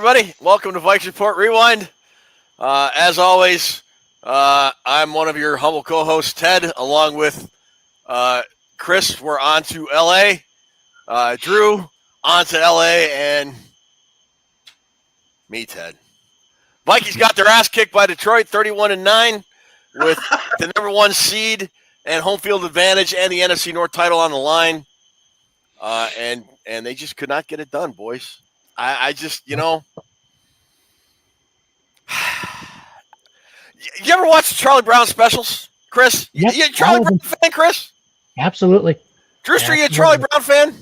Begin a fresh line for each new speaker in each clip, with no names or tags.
everybody. Welcome to Vikings Report Rewind. As always, I'm one of your humble co-hosts, Ted, along with Chris. We're on to L.A. Drew, on to L.A., and me, Ted. Vikings got their ass kicked by Detroit, 31-9, with the number one seed and home field advantage and the NFC North title on the line. And they just could not get it done, boys. I just, you ever watch the Charlie Brown specials, Chris?
Yep,
You a Charlie Brown fan, Chris?
Absolutely.
Drewster, you a Charlie Brown fan?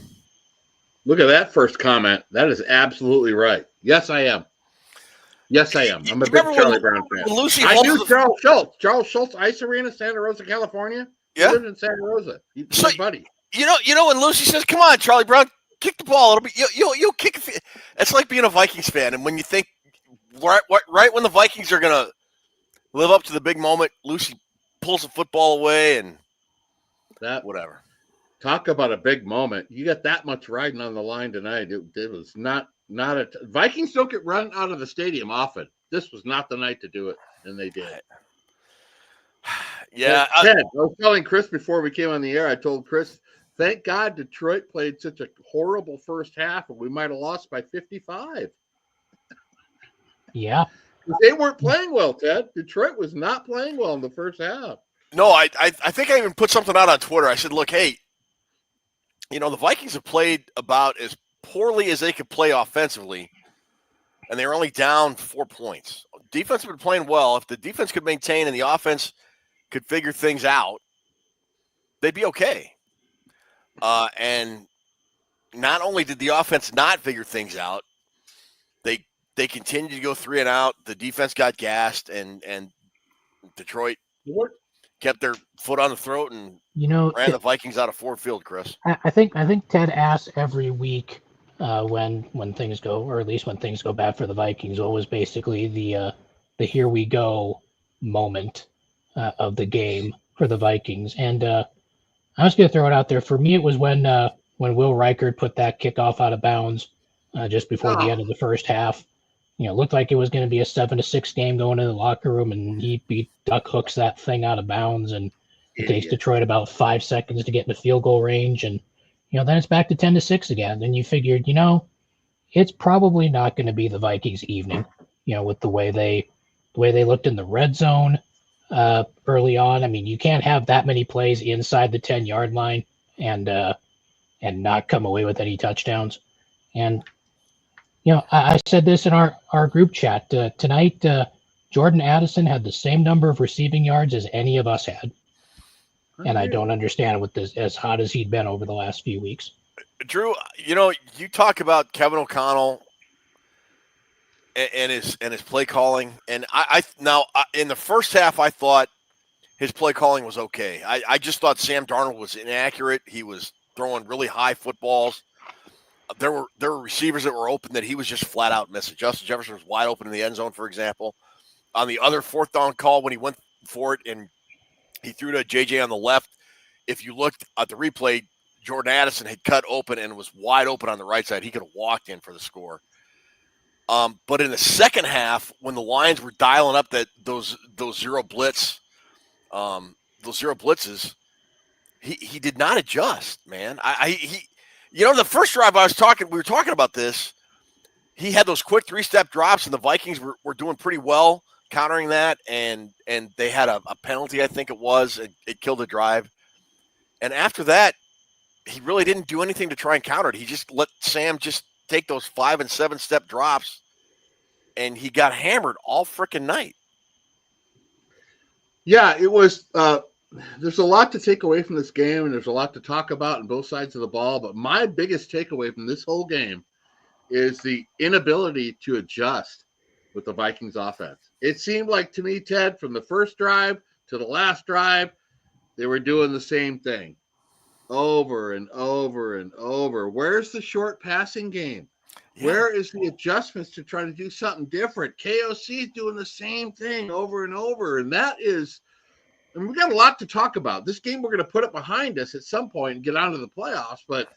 Look at that first comment. That is absolutely right. Yes, I am. Yes, I am. I'm a big Charlie Brown fan. I knew Charles Schultz. Charles Schultz, Ice Arena, Santa Rosa, California.
Yeah.
He lived in Santa Rosa. He's my buddy.
You know when Lucy says, "Come on, Charlie Brown, kick the ball." It'll be you'll kick. It's like being a Vikings fan, and when you think right when the Vikings are gonna live up to the big moment, Lucy pulls the football away, and
that
whatever.
Talk about a big moment. You got that much riding on the line tonight. It was not a Vikings don't get run out of the stadium often. This was not the night to do it, and they did.
Yeah,
Ted, I was telling Chris before we came on the air. I told Chris, thank God Detroit played such a horrible first half, and we might have lost by 55.
Yeah,
they weren't playing well, Ted. Detroit was not playing well in the first half.
No, I think I even put something out on Twitter. I said, look, hey, the Vikings have played about as poorly as they could play offensively, and they were only down 4 points. Defense has been playing well. If the defense could maintain and the offense could figure things out, they'd be okay. And not only did the offense not figure things out, they continued to go 3 and out. The defense got gassed, and Detroit kept their foot on the throat and ran the Vikings out of Ford Field, Chris.
I think Ted asks every week when things go, or at least when things go bad for the Vikings, what was basically the here we go moment of the game for the Vikings. And I'm just going to throw it out there. For me, it was when Will Reichard put that kickoff out of bounds just before the end of the first half. Looked like it was going to be a 7-6 game going into the locker room, and he duck hooks that thing out of bounds, and it takes Detroit about 5 seconds to get in the field goal range, and then it's back to 10-6 again. Then you figured, it's probably not going to be the Vikings' evening, with the way they looked in the red zone early on. I mean, you can't have that many plays inside the 10-yard line and not come away with any touchdowns. And I said this in our group chat tonight. Jordan Addison had the same number of receiving yards as any of us had, and I don't understand with this as hot as he'd been over the last few weeks.
Drew, you talk about Kevin O'Connell and his play calling, and I in the first half I thought his play calling was okay. I just thought Sam Darnold was inaccurate. He was throwing really high footballs. There were receivers that were open that he was just flat out missing. Justin Jefferson was wide open in the end zone, for example. On the other fourth down call, when he went for it and he threw to JJ on the left, if you looked at the replay, Jordan Addison had cut open and was wide open on the right side. He could have walked in for the score. But in the second half, when the Lions were dialing up those zero blitzes, he did not adjust, man. The first drive we were talking about this. He had those quick 3-step drops, and the Vikings were doing pretty well countering that, and they had a penalty, I think it was. It killed the drive. And after that, he really didn't do anything to try and counter it. He just let Sam just take those 5- and 7-step drops, and he got hammered all freaking night.
Yeah, it was there's a lot to take away from this game, and there's a lot to talk about on both sides of the ball. But my biggest takeaway from this whole game is the inability to adjust with the Vikings offense. It seemed like to me, Ted, from the first drive to the last drive, they were doing the same thing over and over and over. Where's the short passing game? Yeah. Where is the adjustments to try to do something different? KOC is doing the same thing over and over. And that is, and we got a lot to talk about. This game, we're going to put it behind us at some point and get on to the playoffs. But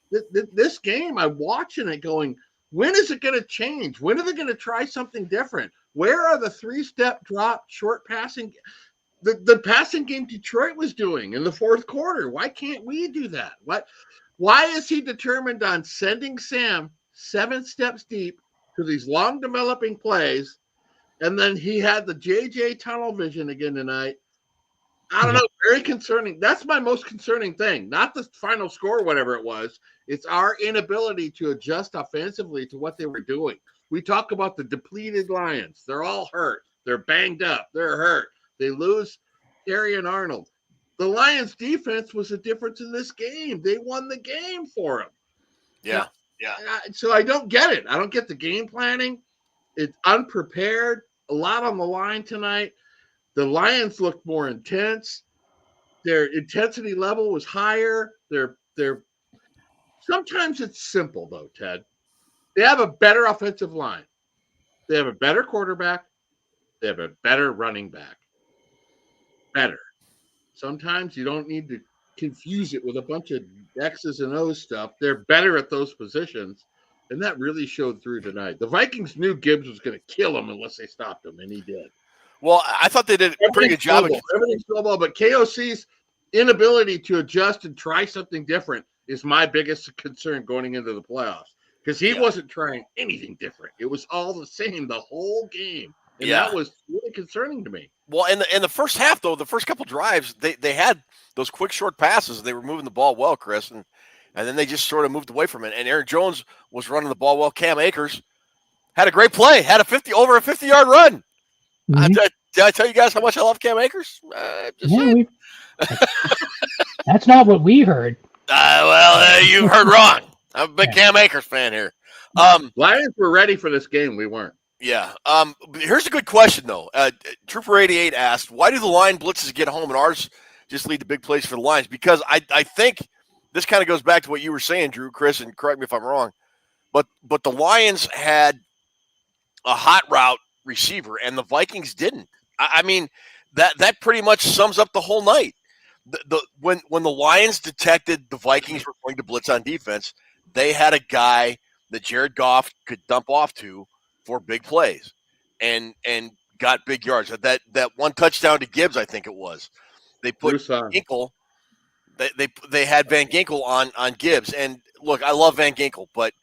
this game, I'm watching it going, When is it going to change? When are they going to try something different? Where are the 3-step drop, short passing? The passing game Detroit was doing in the fourth quarter. Why can't we do that? Why is he determined on sending Sam 7 steps deep to these long developing plays? And then he had the JJ tunnel vision again tonight. I don't know. Very concerning. That's my most concerning thing. Not the final score, whatever it was. It's our inability to adjust offensively to what they were doing. We talk about the depleted Lions. They're all hurt. They're banged up. They're hurt. They lose Arian Arnold. The Lions defense was the difference in this game. They won the game for them.
Yeah.
So I don't get it. I don't get the game planning. It's unprepared. A lot on the line tonight. The Lions looked more intense. Their intensity level was higher. They're sometimes it's simple though, Ted. They have a better offensive line. They have a better quarterback. They have a better running back. Better. Sometimes you don't need to confuse it with a bunch of X's and O's stuff. They're better at those positions. And that really showed through tonight. The Vikings knew Gibbs was going to kill him unless they stopped him, and he did.
Well, I thought they did a pretty good job.
Everything's snowball, but KOC's inability to adjust and try something different is my biggest concern going into the playoffs, because he wasn't trying anything different. It was all the same the whole game, and that was really concerning to me.
Well, in the first half, though, the first couple drives, they had those quick, short passes. They were moving the ball well, Chris, and then they just sort of moved away from it. And Aaron Jones was running the ball well. Cam Akers had a great play, had over a 50-yard run.
Mm-hmm.
Did I tell you guys how much I love Cam Akers?
That's not what we heard.
You heard wrong. I'm a big Cam Akers fan here.
Lions were ready for this game. We weren't.
Yeah. Here's a good question, though. Trooper 88 asked, why do the line blitzes get home and ours just lead to big plays for the Lions? Because I think this kind of goes back to what you were saying, Drew, Chris, and correct me if I'm wrong, but the Lions had a hot route receiver, and the Vikings didn't. I mean, that pretty much sums up the whole night. When the Lions detected the Vikings were going to blitz on defense, they had a guy that Jared Goff could dump off to for big plays, and got big yards. That one touchdown to Gibbs, I think it was. They put Ginkel. They had Van Ginkel on Gibbs, and look, I love Van Ginkel, but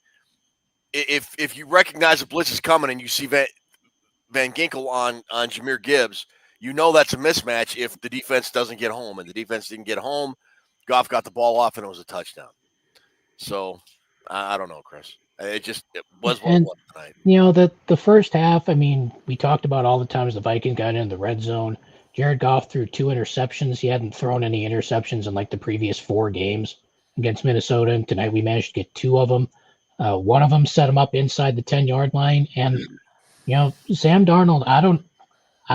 if you recognize a blitz is coming and you see Van Ginkel on Jahmyr Gibbs, you know that's a mismatch if the defense doesn't get home, and the defense didn't get home. Goff got the ball off, and it was a touchdown. So I don't know, Chris. It was what it was tonight.
You know, the first half, I mean, we talked about all the times the Vikings got in the red zone. Jared Goff threw 2 interceptions. He hadn't thrown any interceptions in like the previous 4 games against Minnesota, and tonight we managed to get 2 of them. One of them set him up inside the 10-yard line, and you know, Sam Darnold, I don't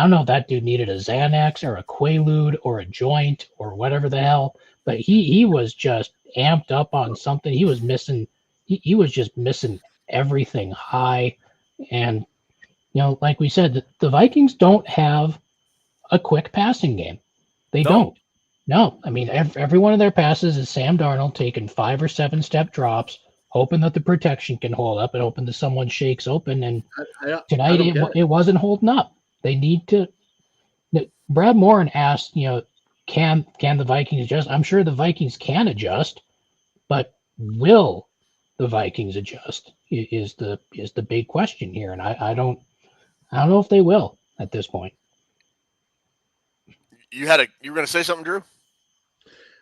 know if that dude needed a Xanax or a Quaalude or a joint or whatever the hell, but he was just amped up on something. He was missing. He was just missing everything high. And, you know, like we said, the Vikings don't have a quick passing game. They don't. No. I mean, every one of their passes is Sam Darnold taking 5 or 7 step drops, hoping that the protection can hold up and hoping that someone shakes open. And tonight it wasn't holding up. They need to. Brad Morin asked, you know, can the Vikings adjust? I'm sure the Vikings can adjust, but will the Vikings adjust is the big question here, and I don't know if they will at this point.
You were going to say something, Drew?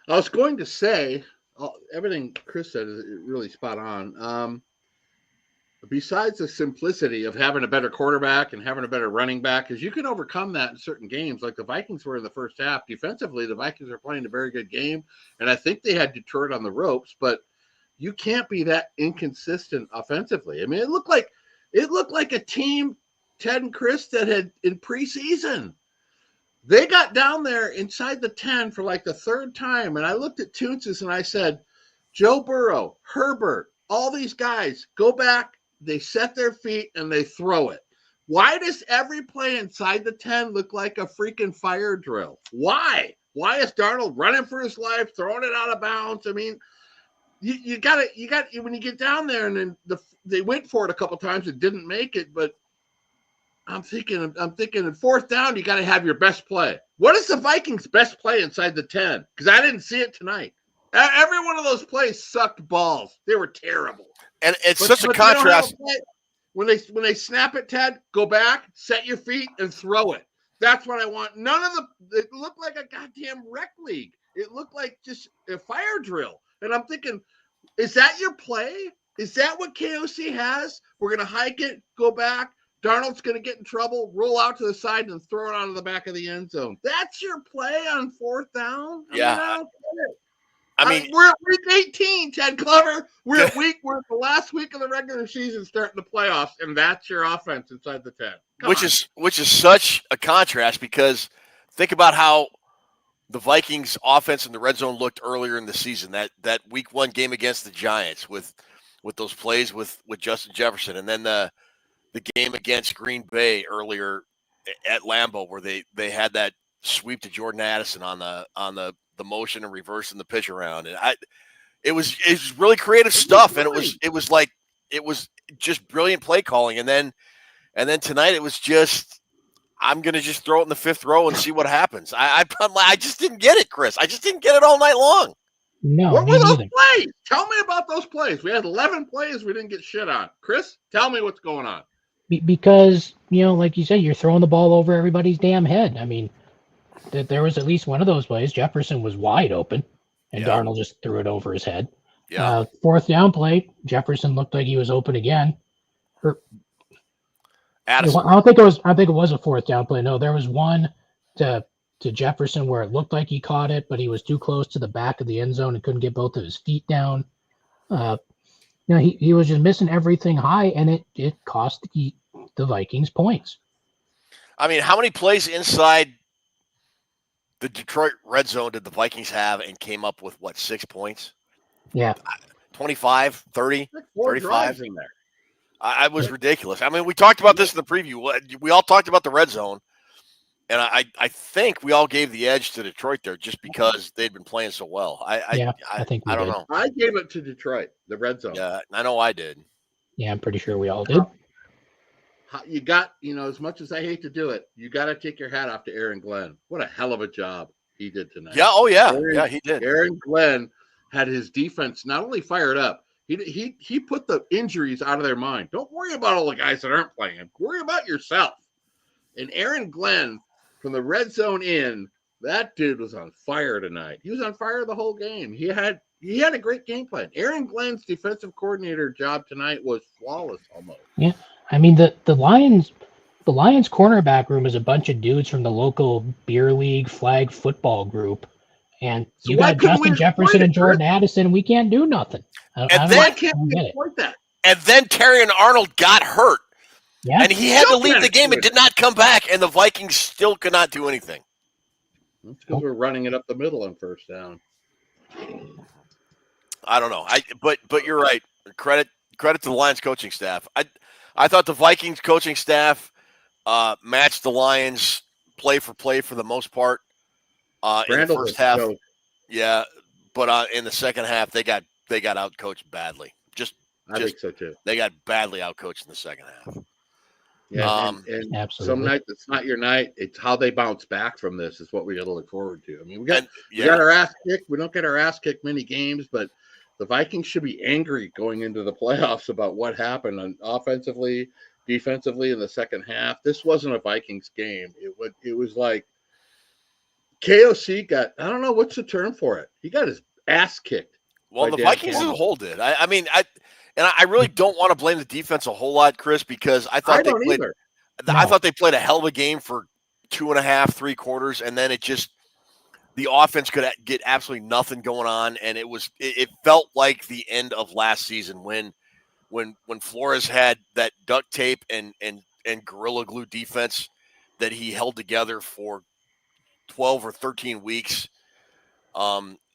I was going to say everything Chris said is really spot on. Besides the simplicity of having a better quarterback and having a better running back, because you can overcome that in certain games, like the Vikings were in the first half. Defensively, the Vikings are playing a very good game, and I think they had Detroit on the ropes, but you can't be that inconsistent offensively. I mean, it looked like a team, Ted and Chris, that had in preseason. They got down there inside the 10 for like the 3rd time, and I looked at Toonces and I said, Joe Burrow, Herbert, all these guys, go back, they set their feet, and they throw it. Why does every play inside the 10 look like a freaking fire drill? Why? Why is Darnold running for his life, throwing it out of bounds? I mean, you got when you get down there, and then they went for it a couple times and didn't make it. But I'm thinking in fourth down, you got to have your best play. What is the Vikings' best play inside the 10? Because I didn't see it tonight. Every one of those plays sucked balls. They were terrible.
And it's
But
such a
they don't have
contrast.
a play. When they snap it, Ted, go back, set your feet, and throw it. That's what I want. None of it looked like a goddamn rec league. It looked like just a fire drill. And I'm thinking, is that your play? Is that what KOC has? We're going to hike it, go back. Darnold's going to get in trouble, roll out to the side, and throw it onto the back of the end zone. That's your play on fourth down?
Yeah.
I don't get it.
I mean,
we're at week 18, Ted Glover. We're at the last week of the regular season, starting the playoffs, and that's your offense inside the 10.
Which is such a contrast, because think about how the Vikings offense in the red zone looked earlier in the season. That week 1 game against the Giants with those plays with Justin Jefferson, and then the game against Green Bay earlier at Lambeau, where they had that sweep to Jordan Addison on the motion and reversing the pitch around. And it was really creative stuff, and it was just brilliant play calling. And then tonight it was just, I'm gonna just throw it in the fifth row and see what happens. I just didn't get it, Chris. I just didn't get it all night long.
No,
what
me
were those
neither.
plays? Tell me about those plays. We had 11 plays we didn't get shit on. Chris, tell me what's going on.
Because, like you said, you're throwing the ball over everybody's damn head. I mean, there was at least one of those plays. Jefferson was wide open, and Darnold just threw it over his head.
Yeah.
Fourth down play, Jefferson looked like he was open again.
Addison.
I don't think it was a fourth down play. No, there was one to Jefferson where it looked like he caught it, but he was too close to the back of the end zone and couldn't get both of his feet down. He was just missing everything high, and it cost the Vikings points.
I mean, how many plays inside the Detroit red zone did the Vikings have and came up with, 6 points?
Yeah.
25, 30,
Like 4
35
drives in there.
I was ridiculous. I mean, we talked about this in the preview. We all talked about the red zone, and I think we all gave the edge to Detroit there just because they'd been playing so well. I
think we
I don't
did.
know.
I gave it to Detroit, the red zone.
Yeah, I know I did.
Yeah, I'm pretty sure we all did.
You got, as much as I hate to do it, you got to take your hat off to Aaron Glenn. What a hell of a job he did tonight.
Yeah, oh yeah, he did.
Aaron Glenn had his defense not only fired up, he put the injuries out of their mind. Don't worry about all the guys that aren't playing. Worry about yourself. And Aaron Glenn, from the red zone in, that dude was on fire tonight. He was on fire the whole game. He had a great game plan. Aaron Glenn's defensive coordinator job tonight was flawless almost.
Yeah. I mean, the Lions cornerback room is a bunch of dudes from the local beer league flag football group. And you got Justin Jefferson and Jordan Addison. We can't do nothing.
Why can't we exploit that?
And then Terry and Arnold got hurt.
Yeah.
And he had to leave the game and did not come back, and the Vikings still could not do anything.
That's because we're running it up the middle on first down.
I don't know. But you're right. Credit to the Lions coaching staff. I thought the Vikings coaching staff matched the Lions play for the most part in the first half. Yeah, but in the second half they got outcoached badly. I
think so too.
They got badly outcoached in the second half.
Yeah, and
absolutely.
Some nights it's not your night. It's how they bounce back from this is what we got to look forward to. I mean, we got our ass kicked. We don't get our ass kicked many games, but the Vikings should be angry going into the playoffs about what happened offensively, defensively in the second half. This wasn't a Vikings game. It was like KOC got, I don't know what's the term for it. He got his ass kicked.
Well, the Vikings as a whole did. I mean, I really don't want to blame the defense a whole lot, Chris, because I thought they played a hell of a game for 2.5, 3 quarters, and then the offense could get absolutely nothing going on, and it felt like the end of last season when Flores had that duct tape and Gorilla Glue defense that he held together for 12 or 13 weeks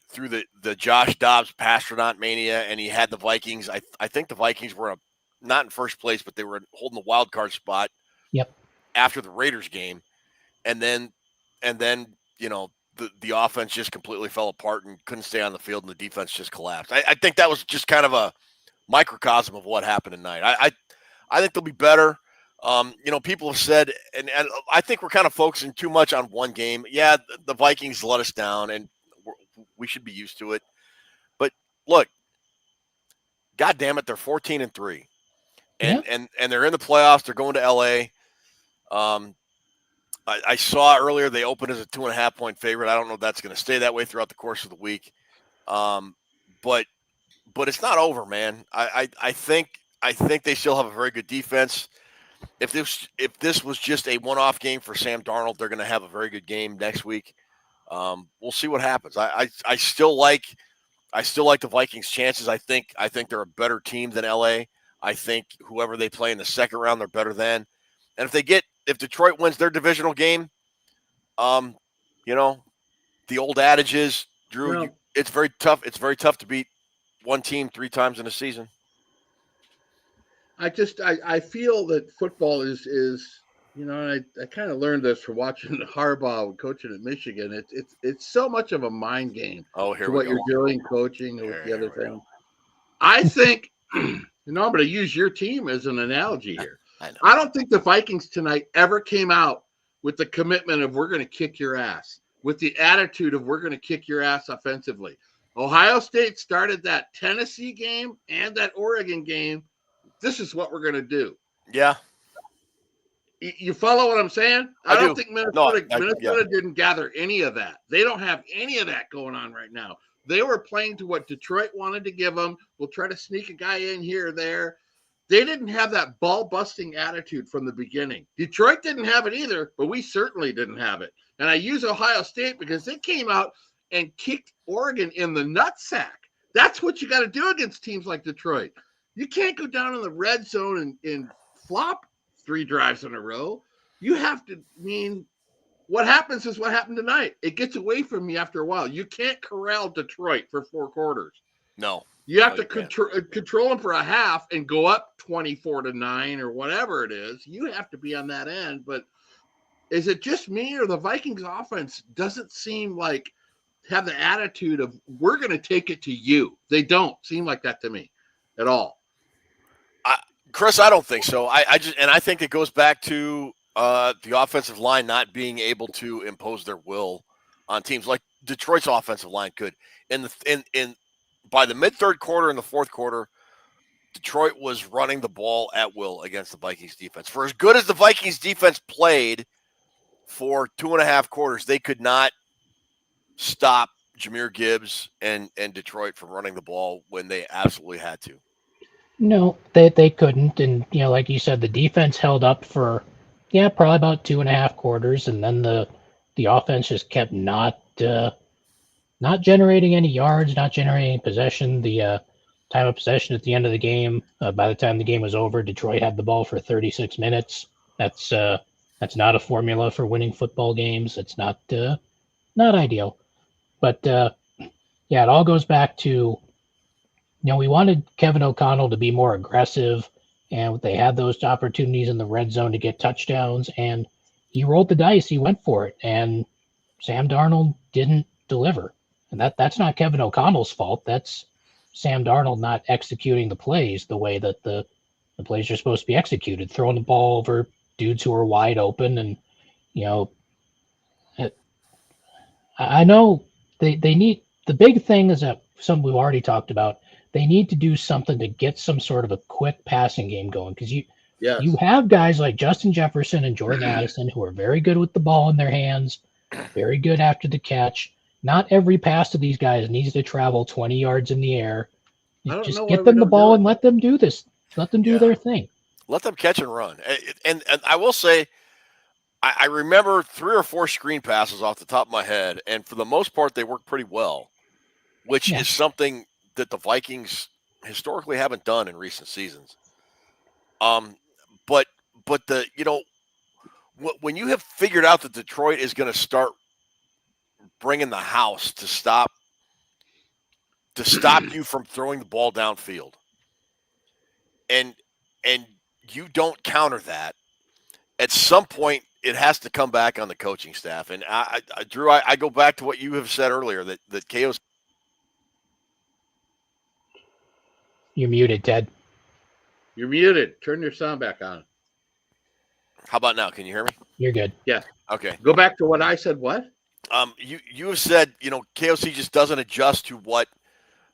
through the Josh Dobbs Pasternaut mania, and he had the Vikings. I think the Vikings were not in first place, but they were holding the wild card spot.
Yep.
After the Raiders game, and then the offense just completely fell apart and couldn't stay on the field, and the defense just collapsed. I think that was just kind of a microcosm of what happened tonight. I think they'll be better. People have said, and I think we're kind of focusing too much on one game. Yeah, the Vikings let us down, and we should be used to it. But look, God damn it, they're 14-3,
Yeah.
and they're in the playoffs. They're going to LA. Um, I saw earlier they opened as a 2.5 point favorite. I don't know if that's going to stay that way throughout the course of the week. Um, but it's not over, man. I think they still have a very good defense. If this was just a one-off game for Sam Darnold, they're going to have a very good game next week. We'll see what happens. I still like the Vikings' chances. I think they're a better team than LA. I think whoever they play in the second round, they're better than. And if Detroit wins their divisional game, um, you know, the old adage is, Drew,
Well,
it's very tough. It's very tough to beat one team 3 times in a season.
I feel that football is and I kind of learned this from watching Harbaugh and coaching at Michigan. It's so much of a mind game
Oh, here
to
we
what
go.
you're doing coaching or with the
Here
other
we go.
thing. I think I'm going to use your team as an analogy here.
I know.
I don't think the Vikings tonight ever came out with the commitment of we're going to kick your ass, with the attitude of we're going to kick your ass offensively. Ohio State started that Tennessee game and that Oregon game. This is what we're going to do.
Yeah,
You follow what I'm saying?
I
I don't
do.
think
No, yeah.
Minnesota didn't gather any of that. They don't have any of that going on right now. They were playing to what Detroit wanted to give them. We'll try to sneak a guy in here or there. They didn't have that ball busting attitude from the beginning. Detroit didn't have it either, but we certainly didn't have it. And I use Ohio State because they came out and kicked Oregon in the nutsack. That's what you got to do against teams like Detroit. You can't go down in the red zone and flop 3 drives in a row. You have to what happens is what happened tonight. It gets away from you after a while. You can't corral Detroit for 4 quarters.
No.
You have
No,
to
you can't.
control them for a half and go up 24-9 or whatever it is. You have to be on that end. But is it just me or the Vikings offense doesn't seem like have the attitude of we're going to take it to you? They don't seem like that to me at all.
Chris, I don't think so. I think it goes back to the offensive line not being able to impose their will on teams like Detroit's offensive line could. In by the mid-third quarter and the fourth quarter, Detroit was running the ball at will against the Vikings defense. For as good as the Vikings defense played for 2.5 quarters, they could not stop Jahmyr Gibbs and Detroit from running the ball when they absolutely had to.
No, they couldn't, and like you said, the defense held up for probably about 2.5 quarters, and then the offense just kept not generating any yards, not generating any possession. The time of possession at the end of the game, by the time the game was over, Detroit had the ball for 36 minutes. That's not a formula for winning football games. It's not ideal, but it all goes back to we wanted Kevin O'Connell to be more aggressive, and they had those opportunities in the red zone to get touchdowns, and he rolled the dice. He went for it, and Sam Darnold didn't deliver. And that's not Kevin O'Connell's fault. That's Sam Darnold not executing the plays the way that the plays are supposed to be executed, throwing the ball over dudes who are wide open. And, you know, I know they need the big thing is that some we've already talked about. They need to do something to get some sort of a quick passing game going because you
Yes.
have guys like Justin Jefferson and Jordan Addison who are very good with the ball in their hands, very good after the catch. Not every pass to these guys needs to travel 20 yards in the air.
I don't know
Just
why
get
we
them the
don't do
ball
it.
and let them do this. Let them do
Yeah.
their thing.
Let them catch and run. And I will say, I remember 3 or 4 screen passes off the top of my head, and for the most part, they work pretty well, which
Yeah.
is something that the Vikings historically haven't done in recent seasons. Um, but the when you have figured out that Detroit is going to start bringing the house to stop you from throwing the ball downfield, and and you don't counter that, at some point it has to come back on the coaching staff. And Drew, I go back to what you have said earlier that KOC.
You're muted, Ted.
You're muted. Turn your sound back on.
How about now? Can you hear me?
You're good.
Yeah.
Okay.
Go back to what I said. What?
You have said, KOC just doesn't adjust to what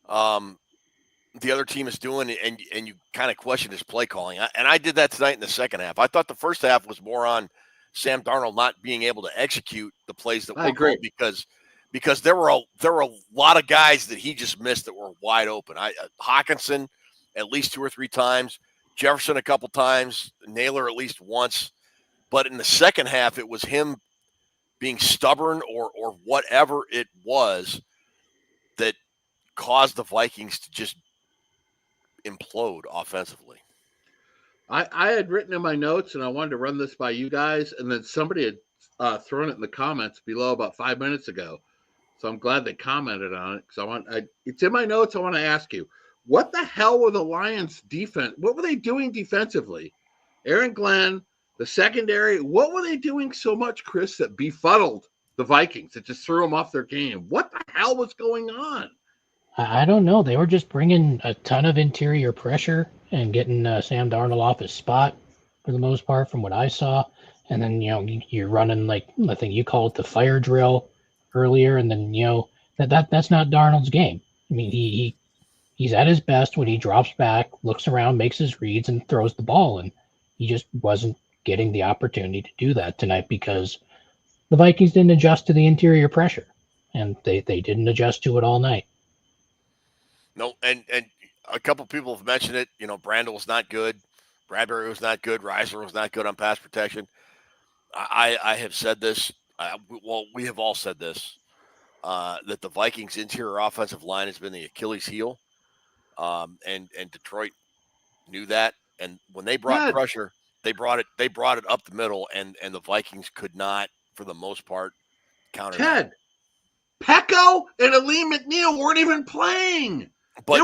the other team is doing, and you kind of question his play calling. And I did that tonight in the second half. I thought the first half was more on Sam Darnold not being able to execute the plays that were called because there were a lot of guys that he just missed that were wide open. Hawkinson at least 2 or 3 times, Jefferson a couple times, Naylor at least once. But in the second half, it was him being stubborn or whatever it was that caused the Vikings to just implode offensively.
I had written in my notes, and I wanted to run this by you guys, and then somebody had thrown it in the comments below about 5 minutes ago. So I'm glad they commented on it because it's in my notes. I want to ask you, what the hell were the Lions' defense? What were they doing defensively? Aaron Glenn, the secondary, what were they doing so much, Chris, that befuddled the Vikings? That just threw them off their game. What the hell was going on?
I don't know. They were just bringing a ton of interior pressure and getting Sam Darnold off his spot for the most part, from what I saw. And then you're running, like, I think you call it the fire drill earlier, and then that's not Darnold's game. I mean, he's at his best when he drops back, looks around, makes his reads, and throws the ball. And he just wasn't getting the opportunity to do that tonight because the Vikings didn't adjust to the interior pressure, and they didn't adjust to it all night.
No, and a couple people have mentioned it. Brandel was not good. Bradbury was not good. Reisler was not good on pass protection. I have said this. We have all said this, that the Vikings' interior offensive line has been the Achilles heel, and Detroit knew that. And when they brought pressure, they brought it up the middle, and the Vikings could not, for the most part, counter that.
Ted, Pecco and Aleem McNeil weren't even playing. But they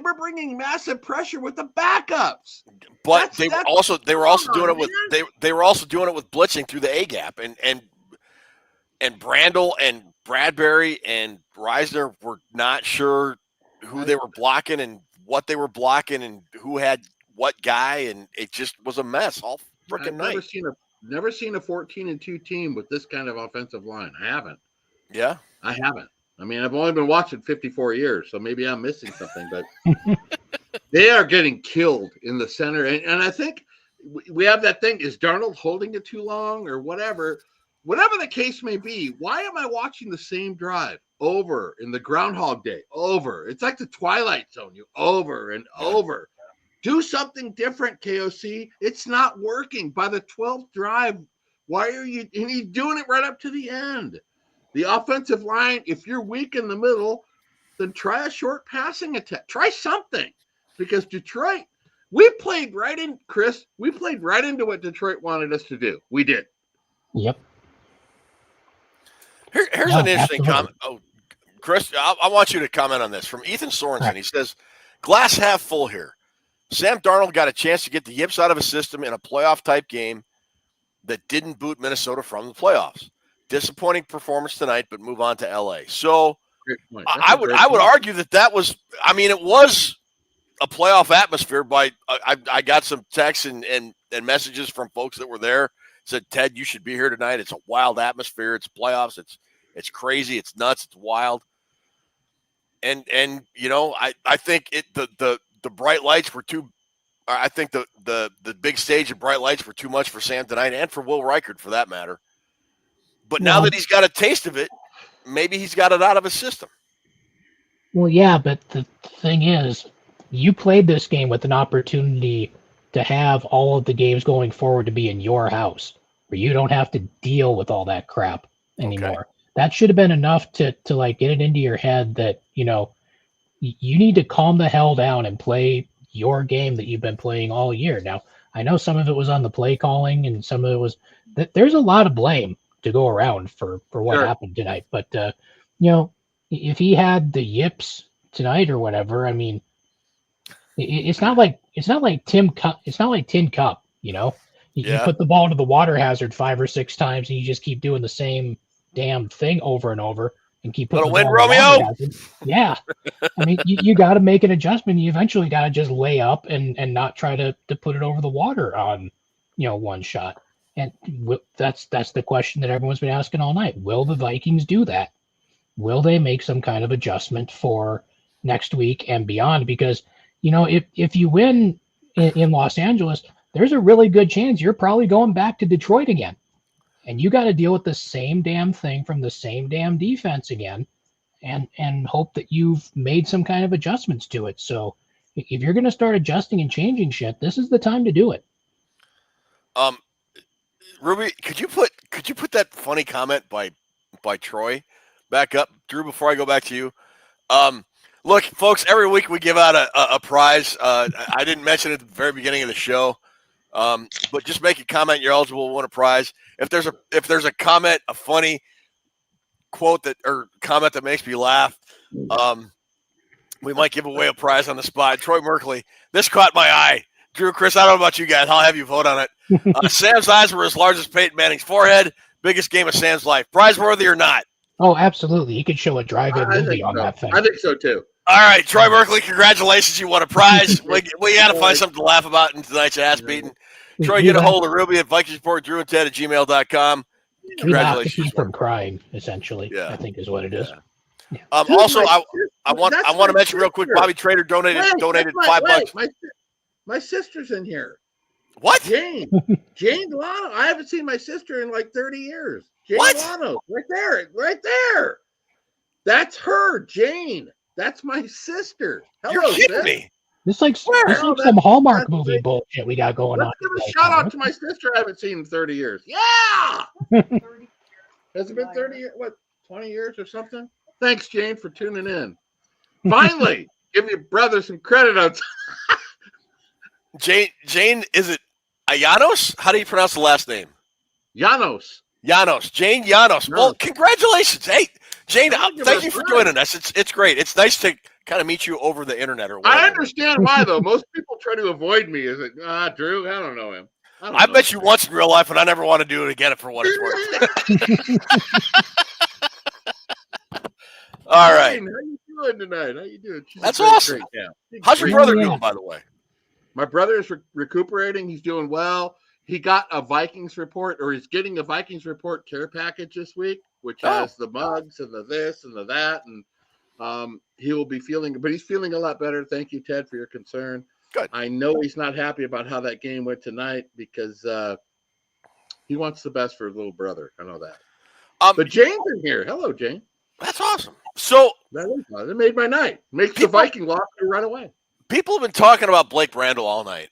were bringing massive pressure with the backups.
But they were also doing it with blitzing through the A gap, and Brandel and Bradbury and Reisner were not sure who they were blocking and what they were blocking and who had what guy, and it just was a mess all freaking night.
Never seen a 14-2 team with this kind of offensive line. I haven't.
Yeah,
I haven't. I mean, I've only been watching 54 years, so maybe I'm missing something, but they are getting killed in the center. And I think we have that thing. Is Darnold holding it too long or whatever? Whatever the case may be, why am I watching the same drive over in the Groundhog Day? Over. It's like the Twilight Zone. You over and over. Do something different, KOC. It's not working. By the 12th drive, why are you – and he's doing it right up to the end. The offensive line, if you're weak in the middle, then try a short passing attack. Try something. Because Detroit, we played right into what Detroit wanted us to do. We did.
Yep.
Here's an interesting comment. Oh, Chris, I want you to comment on this. From Ethan Sorensen, right. He says, glass half full here. Sam Darnold got a chance to get the yips out of his system in a playoff-type game that didn't boot Minnesota from the playoffs. Disappointing performance tonight, but move on to L.A. So I would argue that was – I mean, it was a playoff atmosphere. I got some texts and messages from folks that were there. Said, Ted, you should be here tonight. It's a wild atmosphere. It's playoffs. It's crazy. It's nuts. It's wild. And I think the bright lights were too – I think the big stage and bright lights were too much for Sam tonight and for Will Reichard for that matter. But now that he's got a taste of it, maybe he's got it out of his system.
Well, yeah, but the thing is, you played this game with an opportunity to have all of the games going forward to be in your house, where you don't have to deal with all that crap anymore. Okay. That should have been enough to like get it into your head that, you need to calm the hell down and play your game that you've been playing all year. Now, I know some of it was on the play calling and some of it was – there's a lot of blame to go around for what happened tonight. But, if he had the yips tonight or whatever, I mean, it's not like Tim Cup, you You put the ball to the water hazard 5 or 6 times, and you just keep doing the same damn thing over and over, and keep putting
Gonna
the
win,
ball in the
Romeo.
water hazard. Yeah, I mean, you got to make an adjustment. You eventually got to just lay up and not try to put it over the water on, one shot. And that's the question that everyone's been asking all night. Will the Vikings do that? Will they make some kind of adjustment for next week and beyond? Because if you win in Los Angeles, there's a really good chance you're probably going back to Detroit again, and you got to deal with the same damn thing from the same damn defense again, and hope that you've made some kind of adjustments to it. So if you're going to start adjusting and changing shit, this is the time to do it.
Ruby, could you put that funny comment by Troy back up, Drew? Before I go back to you, look, folks, every week we give out a prize. I didn't mention it at the very beginning of the show, but just make a comment. You're eligible to win a prize. If there's a comment, a funny quote or comment that makes me laugh, we might give away a prize on the spot. Troy Merkley, this caught my eye. Drew, Chris, I don't know about you guys. I'll have you vote on it. Sam's eyes were as large as Peyton Manning's forehead. Biggest game of Sam's life. Prize worthy or not?
Oh, absolutely. You could show a drive-in movie on that thing.
I think so, too.
All right, Troy Merkley, congratulations. You won a prize. we got to find something to laugh about in tonight's ass beating. Troy, get a hold of Ruby at Vikings Report, Drew and Ted at gmail.com.
Congratulations. You have to keep from crying, essentially, I think is what it is.
Yeah. Also, I want to mention real quick, Bobby Trader donated $5.
My sister's in here.
What?
Jane Lano. I haven't seen my sister in like 30 years. Jane Lano. Right there. That's her, Jane. That's my sister. Hello,
You're kidding me.
This like some Hallmark movie bullshit we got going on.
Give a shout out to my sister I haven't seen in 30 years. Yeah. Has it been 30 years? What, 20 years or something? Thanks, Jane, for tuning in. Finally, give your brother some credit on.
Jane, is it Ayanos? How do you pronounce the last name?
Janos.
Jane Janos. Well, congratulations. Hey, Jane, thank you for joining us. It's great. It's nice to kind of meet you over the internet or whatever.
I understand why, though. Most people try to avoid me. Is it, Drew? I don't know him.
I bet you once in real life, and I never want to do it again for what it's worth. All right.
Jane, how you doing tonight? How you doing?
That's awesome. How's your brother doing, by the way?
My brother is recuperating. He's doing well. He got a Vikings report, or he's getting a Vikings report care package this week, which has the mugs and the this and the that. And he will be but he's feeling a lot better. Thank you, Ted, for your concern.
Good.
I know he's not happy about how that game went tonight because he wants the best for his little brother. I know that. But Jane's in here. Hello, Jane.
That's awesome. So
that made my night. Makes the Viking lock to run away.
People have been talking about Blake Brandel all night.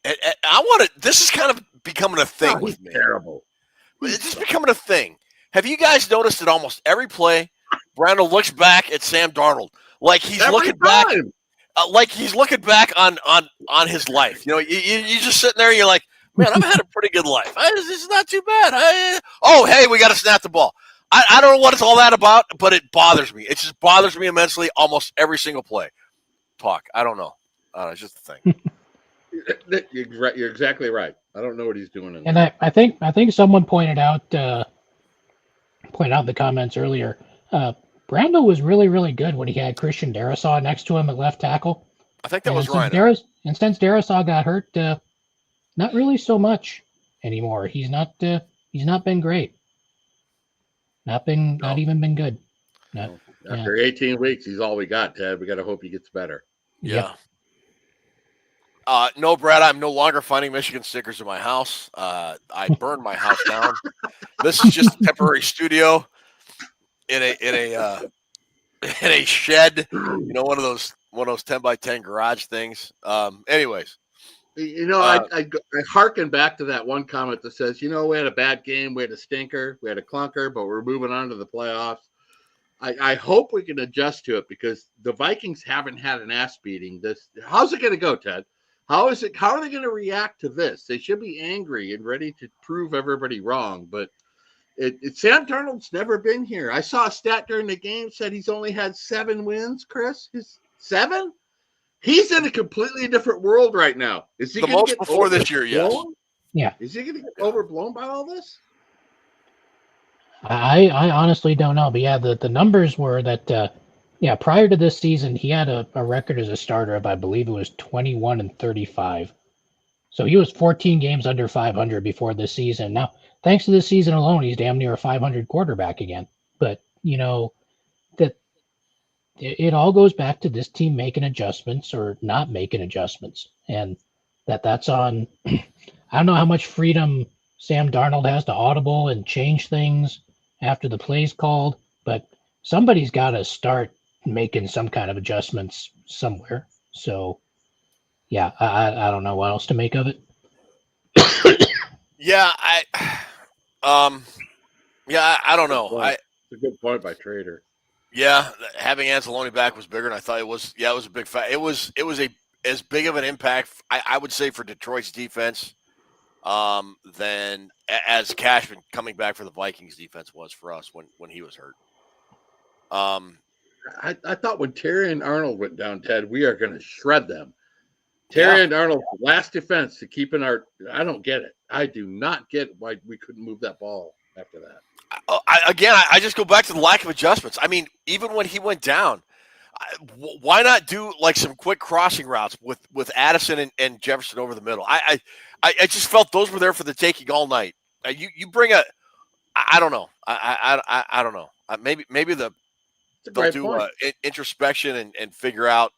This is kind of becoming a thing with me.
Terrible.
It's just becoming a thing. Have you guys noticed that almost every play, Brandel looks back at Sam Darnold like he's looking back, on his life. You just sitting there and you're like, man, I've had a pretty good life. This is not too bad. Hey, we got to snap the ball. I don't know what it's all that about, but it bothers me. It just bothers me immensely almost every single play. I don't know. It's just a thing.
You're exactly right. I don't know what he's doing.
And I think someone pointed out in the comments earlier. Brandel was really, really good when he had Christian Darrisaw next to him at left tackle.
I think that was right.
And since Darrisaw got hurt, not really so much anymore. He's not been great. Not even been good.
After 18 weeks, he's all we got, Ted. We got to hope he gets better.
Yeah. No, Brad, I'm no longer finding Michigan stickers in my house. I burned my house down. This is just a temporary studio in a shed. One of those 10x10 garage things. Anyways.
I harken back to that one comment that says, we had a bad game, we had a stinker, we had a clunker, but we're moving on to the playoffs. I hope we can adjust to it because the Vikings haven't had an ass beating. How's it going to go, Ted? How are they going to react to this? They should be angry and ready to prove everybody wrong. But Sam Darnold's never been here. I saw a stat during the game said he's only had 7 wins. Chris, 7? He's in a completely different world right now. Is he
the most before this year? Yes.
Yeah.
Is he going to get overblown by all this?
I honestly don't know, but yeah, the numbers were that prior to this season he had a record as a starter of, I believe it was 21-35. So he was 14 games under 500 before this season. Now, thanks to this season alone, he's damn near a 500 quarterback again. But that it all goes back to this team making adjustments or not making adjustments, and that's on. I don't know how much freedom Sam Darnold has to audible and change things after the play's called, but somebody's got to start making some kind of adjustments somewhere. So, yeah, I don't know what else to make of it.
Yeah, I don't know.
It's a good point by Trader.
Yeah, having Anzalone back was bigger than I thought it was. Yeah, it was a big fact. It was as big of an impact, I would say, for Detroit's defense than as Cashman coming back for the Vikings defense was for us when he was hurt.
I thought when Terry and Arnold went down, Ted, we are going to shred them. Terry and Arnold's last defense to keeping our. I don't get it. I do not get why we couldn't move that ball after that.
I just go back to the lack of adjustments. I mean, even when he went down, why not do like some quick crossing routes with Addison and Jefferson over the middle? I just felt those were there for the taking all night. You bring a, I don't know. I don't know. Maybe they'll do introspection and figure out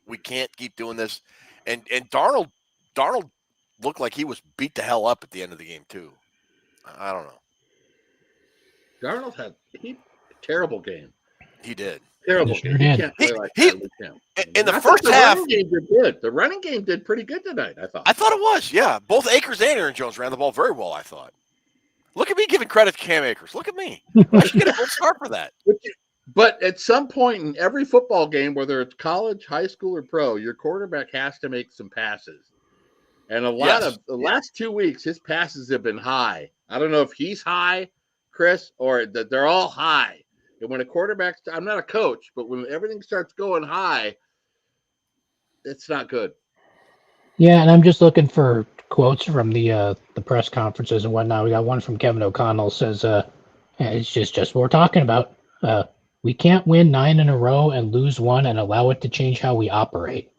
we can't keep doing this. And Darnold looked like he was beat the hell up at the end of the game too. I don't know.
Darnold had a terrible game.
He did.
Terrible.
He sure did.
Can't play like that.
In the first half,
the running game did pretty good tonight, I thought.
I thought it was, yeah. Both Akers and Aaron Jones ran the ball very well, I thought. Look at me giving credit to Cam Akers. Look at me. I should get a gold star for that.
But at some point in every football game, whether it's college, high school, or pro, your quarterback has to make some passes. And a lot of the last 2 weeks, his passes have been high. I don't know if he's high, Chris, or that they're all high. And when a quarterback, I'm not a coach, but when everything starts going high, it's not good.
Yeah, and I'm just looking for quotes from the press conferences and whatnot. We got one from Kevin O'Connell says, "It's just what we're talking about. We can't win 9 in a row and lose one and allow it to change how we operate.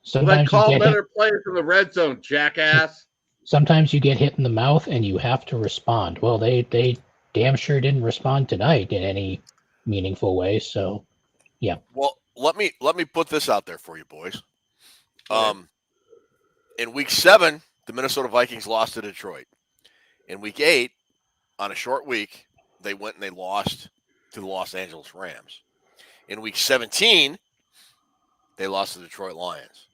Sometimes call better players in the red zone, jackass.
Sometimes you get hit in the mouth and you have to respond. Well, they damn sure didn't respond tonight in any meaningful way. So, yeah.
Well, let me put this out there for you, boys. In week 7, the Minnesota Vikings lost to Detroit. In week 8, on a short week, they went and they lost to the Los Angeles Rams. In week 17, they lost to the Detroit Lions.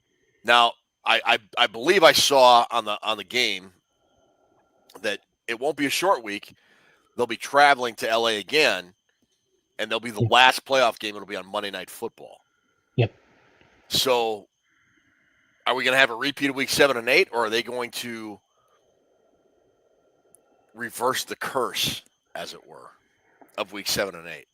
Now, I believe I saw on the game that it won't be a short week. They'll be traveling to LA again, and they'll be the last playoff game. It'll be on Monday Night Football.
Yep.
So, are we going to have a repeat of week 7 and 8, or are they going to reverse the curse, as it were, of week 7 and 8?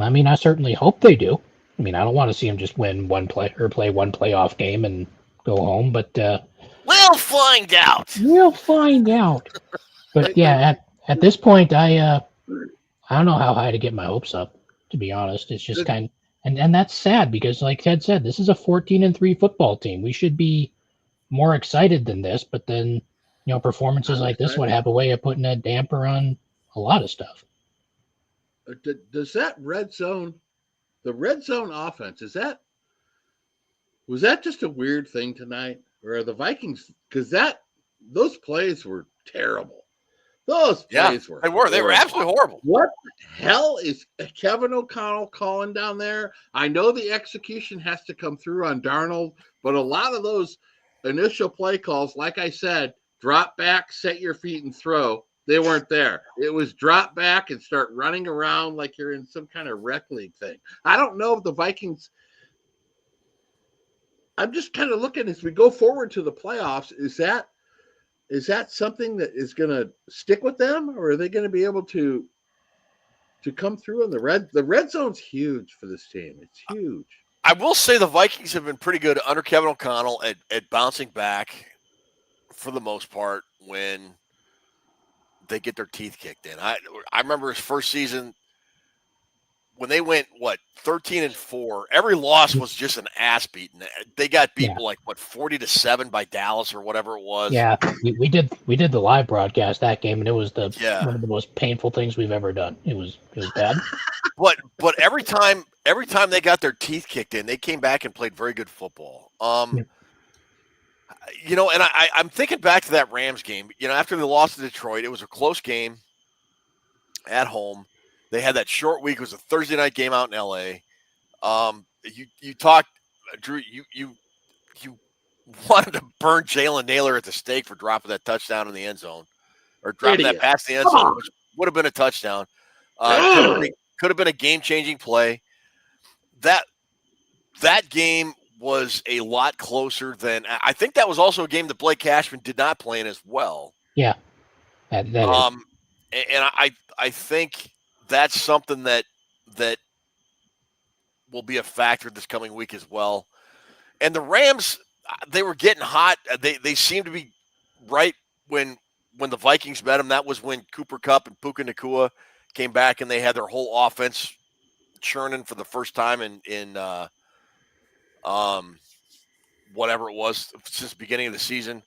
I mean, I certainly hope they do. I mean, I don't want to see them just win one play or play one playoff game and go home, but
we'll find out.
We'll find out. But yeah, at this point, I don't know how high to get my hopes up. To be honest, it's just kind of, and that's sad because, like Ted said, this is a 14-3 football team. We should be more excited than this. But then, performances like this would have a way of putting a damper on a lot of stuff.
Does that red zone, the red zone offense, was that just a weird thing tonight, or are the Vikings? Because those plays were terrible. Those plays were.
They were absolutely horrible.
What the hell is Kevin O'Connell calling down there? I know the execution has to come through on Darnold, but a lot of those initial play calls, like I said, drop back, set your feet, and throw. They weren't there. It was drop back and start running around like you're in some kind of rec league thing. I don't know if the Vikings. I'm just kind of looking as we go forward to the playoffs. Is that something that is going to stick with them, or are they going to be able to come through in the red zone's huge for this team. It's huge.
I will say the Vikings have been pretty good under Kevin O'Connell at bouncing back for the most part, when they get their teeth kicked in. I remember his first season when they went 13-4. Every loss was just an ass beating. They got beat
Yeah,
like 40-7 by Dallas or whatever it was.
yeah. We did the live broadcast that game, and it was the
Yeah,
one of the most painful things we've ever done. It was bad.
but every time they got their teeth kicked in, they came back and played very good football.
Yeah.
And I'm thinking back to that Rams game. After they lost to Detroit, it was a close game at home. They had that short week. It was a Thursday night game out in L.A. You talked, Drew. You wanted to burn Jalen Naylor at the stake for dropping that touchdown in the end zone, or dropping that
Idiot.
pass in the end
Come
zone,
on.
which would have been a touchdown.
Ugh.
Could have been a game changing play. That game was a lot closer than I think. That was also a game that Blake Cashman did not play in as well.
Yeah, that is.
And I think that's something that will be a factor this coming week as well. And the Rams, they were getting hot. They seemed to be right when the Vikings met them. That was when Cooper Kupp and Puka Nacua came back, and they had their whole offense churning for the first time in whatever it was since the beginning of the season.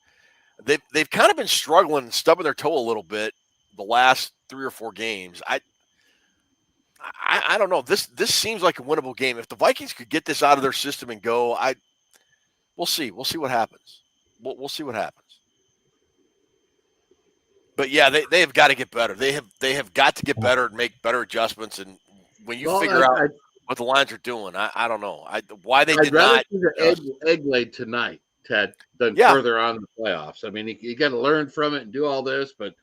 They've kind of been struggling, stubbing their toe a little bit the last 3 or 4 games. I don't know. This seems like a winnable game. If the Vikings could get this out of their system and go, we'll see. We'll see what happens. We'll see what happens. But yeah, they have got to get better. They have got to get better and make better adjustments. And when you figure out what the Lions are doing, I don't know why they did
rather
not.
see the egg laid tonight, Ted, than further on in the playoffs. I mean, you got to learn from it and do all this. But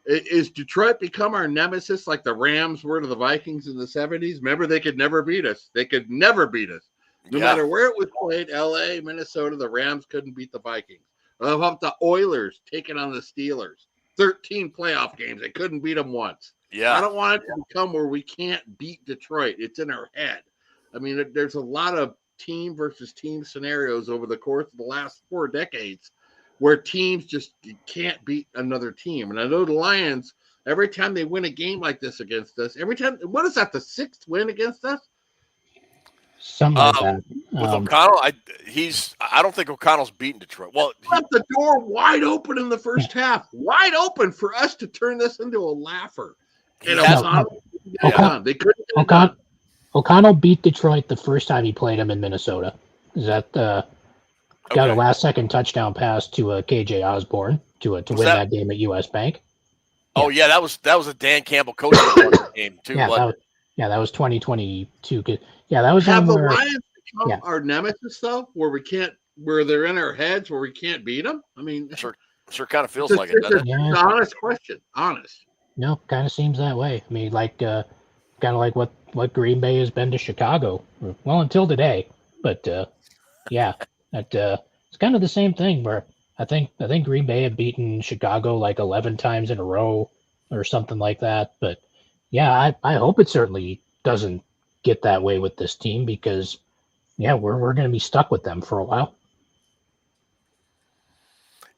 is Detroit become our nemesis like the Rams were to the Vikings in the 70s? Remember, they could never beat us. They could never beat us. No matter where it was played, L.A., Minnesota, the Rams couldn't beat the Vikings. How about the Oilers taking on the Steelers? 13 playoff games. They couldn't beat them once.
Yeah.
I don't want it to become where we can't beat Detroit. It's in our head. I mean, there's a lot of team versus team scenarios over the course of the last 4 decades where teams just can't beat another team. And I know the Lions, every time they win a game like this against us, what is that, the 6th win against us?
Something like that.
With O'Connell, I don't think O'Connell's beaten Detroit. Well,
he left the door wide open in the first half, wide open for us to turn this into a laugher. And
O'Connell beat Detroit the first time he played him in Minnesota. Is that got a last-second touchdown pass to KJ Osborne to win that game at US Bank?
Oh yeah, that was a Dan Campbell coaching game too.
That was 2022. Yeah, that was
have the Lions become our nemesis though, where they're in our heads, where we can't beat them. I mean,
sure kind of feels like it.
It's an honest question. Honest.
No, kind of seems that way. I mean, like kind of like what Green Bay has been to Chicago. Well, until today, but it's kind of the same thing. Where I think Green Bay have beaten Chicago like 11 times in a row or something like that. But yeah, I hope it certainly doesn't get that way with this team because we're going to be stuck with them for a while.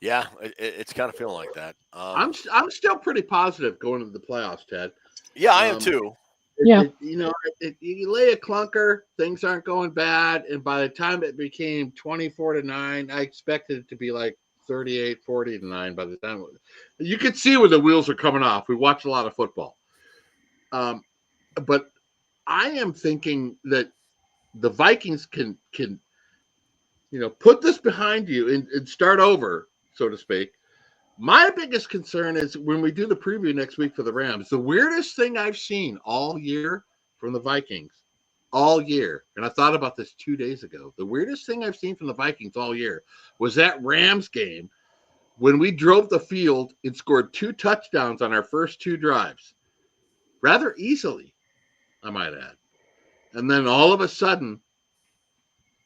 Yeah, it's kind of feeling like that.
I'm still pretty positive going into the playoffs, Ted.
Yeah, I am too.
You lay a clunker, things aren't going bad, and by the time it became 24-9, I expected it to be like 38-40-9 by the time you could see where the wheels are coming off. We watched a lot of football. But I am thinking that the Vikings can put this behind you and start over, so to speak. My biggest concern is when we do the preview next week for the Rams, the weirdest thing I've seen all year from the Vikings, all year, and I thought about this 2 days ago, the weirdest thing I've seen from the Vikings all year was that Rams game when we drove the field and scored 2 touchdowns on our first 2 drives, rather easily, I might add. And then all of a sudden,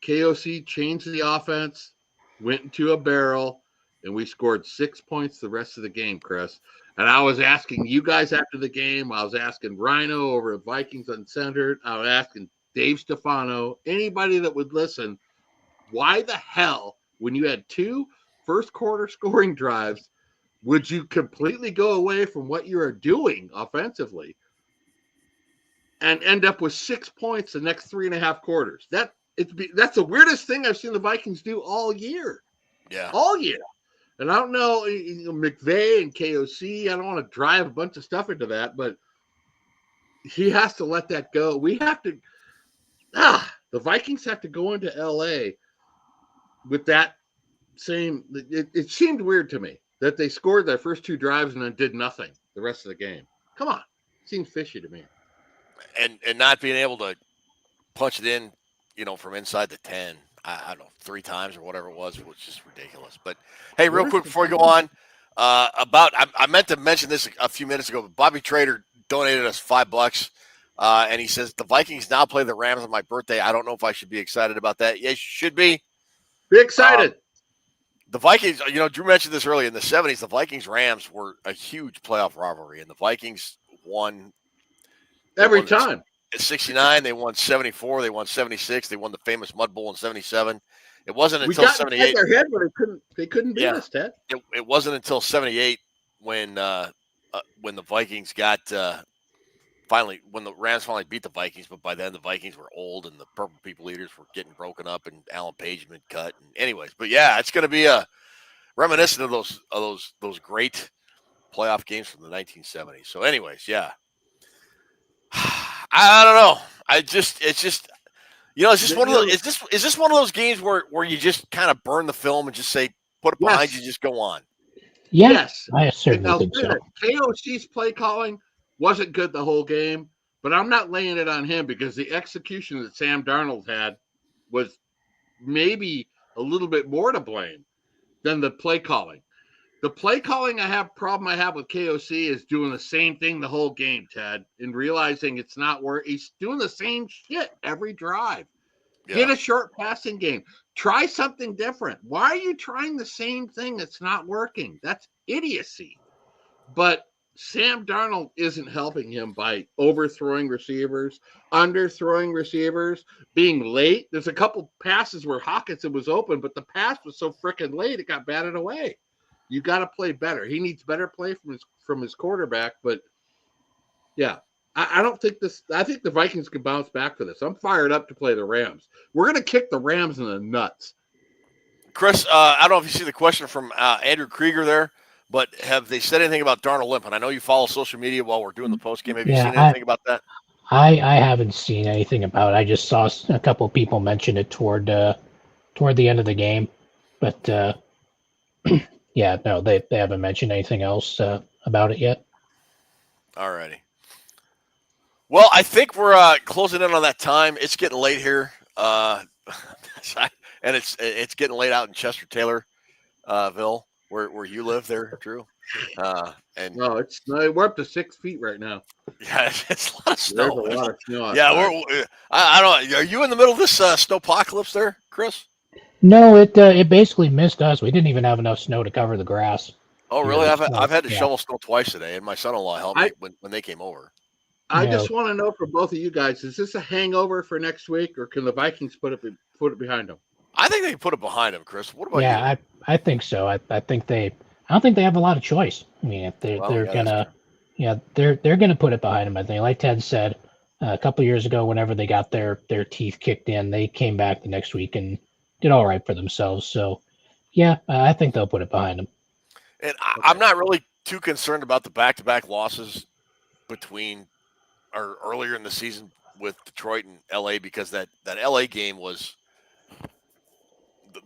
KOC changed the offense, went into a barrel, and we scored 6 points the rest of the game, Chris. And I was asking you guys after the game. I was asking Rhino over at Vikings Uncensored. I was asking Dave Stefano, anybody that would listen, why the hell, when you had 2 first quarter scoring drives, would you completely go away from what you are doing offensively and end up with 6 points the next 3.5 quarters? That's the weirdest thing I've seen the Vikings do all year.
Yeah.
All year. And I don't know, McVay and KOC, I don't want to drive a bunch of stuff into that, but he has to let that go. The Vikings have to go into LA with that same. It seemed weird to me that they scored their first 2 drives and then did nothing the rest of the game. Come on. Seems fishy to me.
And not being able to punch it in, from inside the 10, I don't know, 3 times or whatever it was just ridiculous. But hey, real quick before we go on, I meant to mention this a few minutes ago, but Bobby Trader donated us $5, and he says the Vikings now play the Rams on my birthday. I don't know if I should be excited about that. Yes, you should be.
Be excited.
The Vikings, Drew mentioned this earlier in the 70s. The Vikings-Rams were a huge playoff rivalry, and the Vikings won
every time.
In 69, they won 74, they won 76, they won the famous Mud Bowl in 77. It wasn't until 78.
Their head, but they couldn't beat us, Ted.
It wasn't until 78 when the Vikings got when the Rams finally beat the Vikings, but by then the Vikings were old and the Purple People Eaters were getting broken up and Alan Page had been cut. And anyways, but yeah, it's going to be a reminiscent of those great playoff games from the 1970s. So anyways, yeah. I don't know. It's just one of those. Is this one of those games where you just kind of burn the film and just say put it behind you, just go on?
Yes, I certainly think so.
KOC's play calling wasn't good the whole game, but I'm not laying it on him because the execution that Sam Darnold had was maybe a little bit more to blame than the play calling. The play calling I have with KOC is doing the same thing the whole game, Ted, and realizing it's not where he's doing the same shit every drive. Yeah. Get a short passing game. Try something different. Why are you trying the same thing that's not working? That's idiocy. But Sam Darnold isn't helping him by overthrowing receivers, underthrowing receivers, being late. There's a couple passes where Hawkinson was open, but the pass was so freaking late it got batted away. You got to play better. He needs better play from his quarterback. But yeah, I don't think this. I think the Vikings can bounce back for this. I'm fired up to play the Rams. We're gonna kick the Rams in the nuts.
Chris, I don't know if you see the question from Andrew Krieger there, but have they said anything about Darnold limping? I know you follow social media while we're doing the post game. Have you seen anything about that?
I haven't seen anything about it. I just saw a couple of people mention it toward the end of the game, but. Yeah, no, they haven't mentioned anything else about it yet.
All righty. Well, I think we're closing in on that time. It's getting late here, and it's getting late out in Chester Taylorville, where you live there, Drew.
We're up to 6 feet right now.
Yeah, it's a lot of snow.
There's a lot of snow.
Yeah, I don't know. Are you in the middle of this snowpocalypse there, Chris?
No, it basically missed us. We didn't even have enough snow to cover the grass.
Oh, really? I've had to shovel snow twice today, and my son-in-law helped me when they came over.
I just want to know from both of you guys: is this a hangover for next week, or can the Vikings put it behind them?
I think they can put it behind them, Chris. What about you?
Yeah, I think so. I think they. I don't think they have a lot of choice. I mean, they're gonna put it behind them. I think, like Ted said a couple of years ago, whenever they got their teeth kicked in, they came back the next week and did all right for themselves. So, yeah, I think they'll put it behind them.
And I'm not really too concerned about the back-to-back losses earlier in the season with Detroit and LA, because that LA game was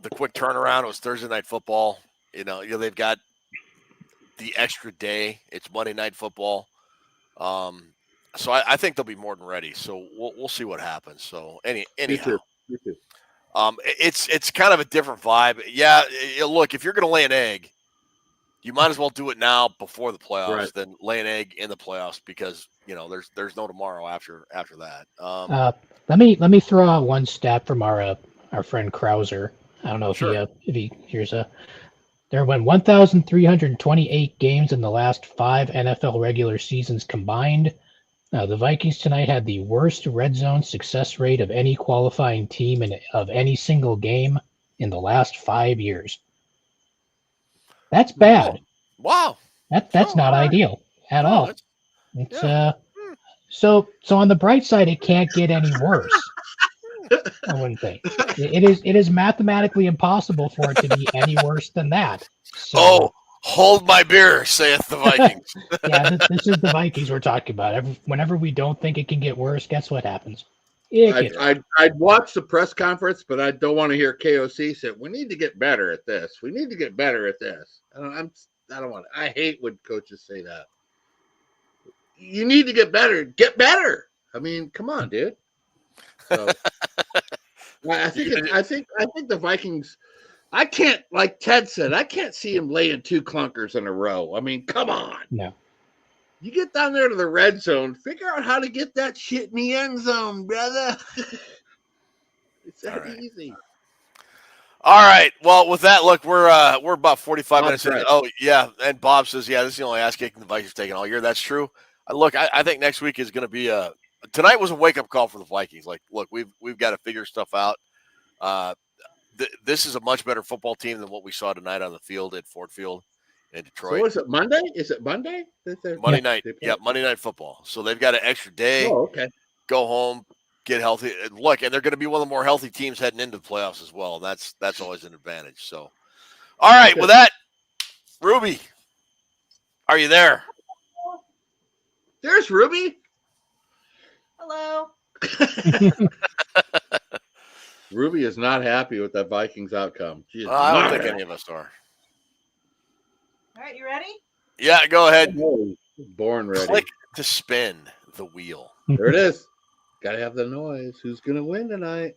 the quick turnaround. It was Thursday Night Football. They've got the extra day. It's Monday Night Football. So I think they'll be more than ready. So we'll see what happens. So anyhow.
Me too.
It's kind of a different vibe. Yeah, look, if you're going to lay an egg, you might as well do it now before the playoffs than lay an egg in the playoffs, because there's no tomorrow after that.
Let me throw out one stat from our friend Krauser. I don't know if he hears there went 1,328 games in the last 5 NFL regular seasons combined. The Vikings tonight had the worst red zone success rate of any qualifying team of any single game in the last 5 years. That's bad.
Wow.
That's
Oh,
not
all right.
ideal at
No,
all.
it's,
It's
yeah.
so on the bright side, it can't get any worse. I wouldn't think. It is mathematically impossible for it to be any worse than that.
Oh,
So
hold my beer, saith the Vikings.
yeah, this is the Vikings we're talking about. Whenever we don't think it can get worse, guess what happens? It gets worse.
I'd watch the press conference, but I don't want to hear KOC say, "We need to get better at this. We need to get better at this." I don't want. I hate when coaches say that. You need to get better. Get better. I mean, come on, dude. So I think the Vikings. I can't, like Ted said, I can't see him laying 2 clunkers in a row. I mean, come on.
No.
You get down there to the red zone, figure out how to get that shit in the end zone, brother. It's that easy.
All right. Well, with that, look, we're about 45 minutes in.
Right.
Oh, yeah. And Bob says, yeah, this is the only ass kicking the Vikings taken all year. That's true. Look, I think next week is going to be tonight was a wake up call for the Vikings. Like, look, we've got to figure stuff out. This is a much better football team than what we saw tonight on the field at Ford Field in Detroit.
So is it Monday? Is it Monday?
Monday night. Yeah, Monday Night Football. So they've got an extra day.
Oh, okay.
Go home, get healthy. Look, and they're going to be one of the more healthy teams heading into the playoffs as well. And that's always an advantage. So, all right, with that, Ruby, are you there?
There's Ruby.
Hello.
Ruby is not happy with that Vikings outcome.
I don't think any of us are.
All right, you ready?
Yeah, go ahead.
Oh, born ready.
Click to spin the wheel.
There it is. Got to have the noise. Who's going to win tonight?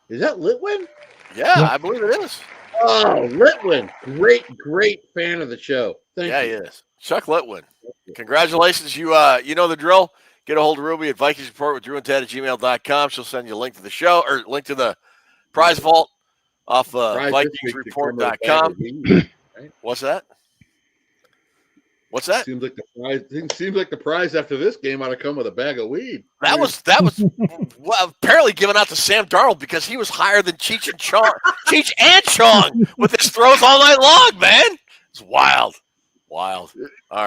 Is that Litwin?
Yeah, I believe it is.
Oh, Litwin. Great fan of the show. Thank you.
Yeah, he is. Chuck Litwin. Congratulations. You know the drill. Get a hold of Ruby at Vikings Report with Drew and Ted at gmail.com. She'll send you a link to the show or link to the prize vault off VikingsReport.com. What's that? What's that?
Seems like the prize after this game ought to come with a bag of weed.
That was well, apparently given out to Sam Darnold because he was higher than Cheech and Chong with his throws all night long, man. It's wild. All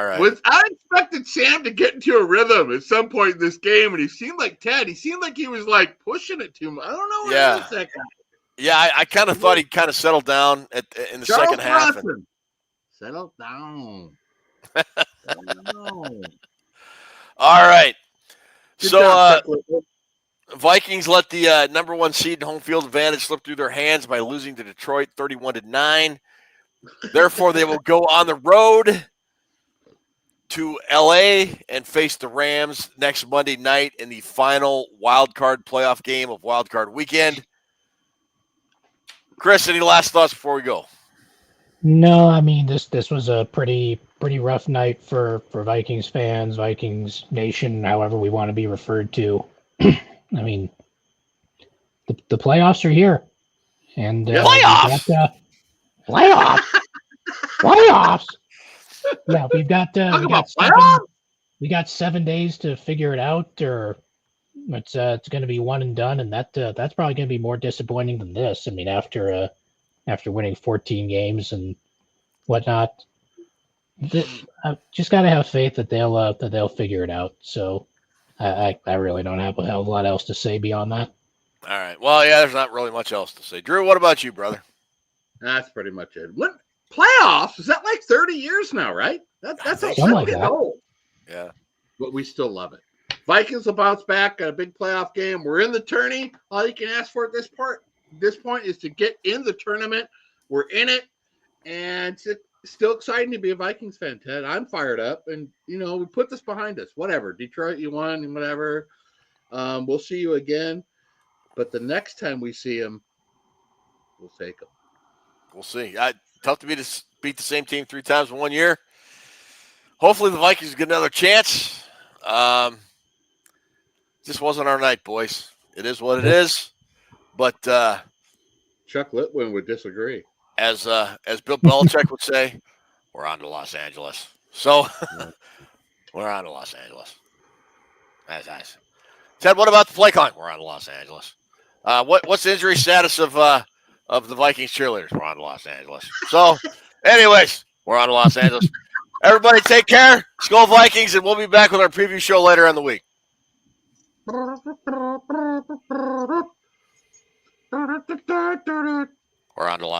right.
I expected Sam to get into a rhythm at some point in this game, and he seemed like Ted. He seemed like he was like pushing it too much. I don't know what it is, that guy.
Yeah, I kind of thought he kind of settled down in the second half.
Settle down.
All right.
Good
So
job,
Vikings let the number 1 seed and home field advantage slip through their hands by losing to Detroit 31-9. Therefore, they will go on the road to L.A. and face the Rams next Monday night in the final wild card playoff game of wild card weekend. Chris, any last thoughts before we go?
No, I mean this was a pretty rough night for Vikings fans, Vikings Nation, however we want to be referred to. I mean, the playoffs are here, and
playoffs.
Playoffs. Yeah, we got 7 days to figure it out, or it's going to be one and done, and that's probably going to be more disappointing than this. I mean, after winning 14 games and whatnot, I just got to have faith that they'll figure it out. So I really don't have a hell of a lot else to say beyond that.
All right. Well, yeah, there's not really much else to say. Drew, what about you, brother?
That's pretty much it. What playoffs? Is that like 30 years now, right? That's
like that.
old.
Yeah.
But we still love it. Vikings will bounce back, got a big playoff game. We're in the tourney. All you can ask for at this point is to get in the tournament. We're in it, and it's still exciting to be a Vikings fan, Ted. I'm fired up, and we put this behind us. Whatever, Detroit, you won, whatever. We'll see you again, but the next time we see him, we'll take him.
We'll see. Tough to beat the same team 3 times in 1 year. Hopefully the Vikings get another chance. Just wasn't our night, boys. It is what it is. But
Chuck Litwin would disagree.
As Bill Belichick would say, we're on to Los Angeles. So we're on to Los Angeles. That's nice. Ted, what about the play calling? We're on to Los Angeles. What's the injury status of of the Vikings cheerleaders. We're on to Los Angeles. So, anyways, we're on to Los Angeles. Everybody take care. Skull Vikings, and we'll be back with our preview show later in the week. We're on to Los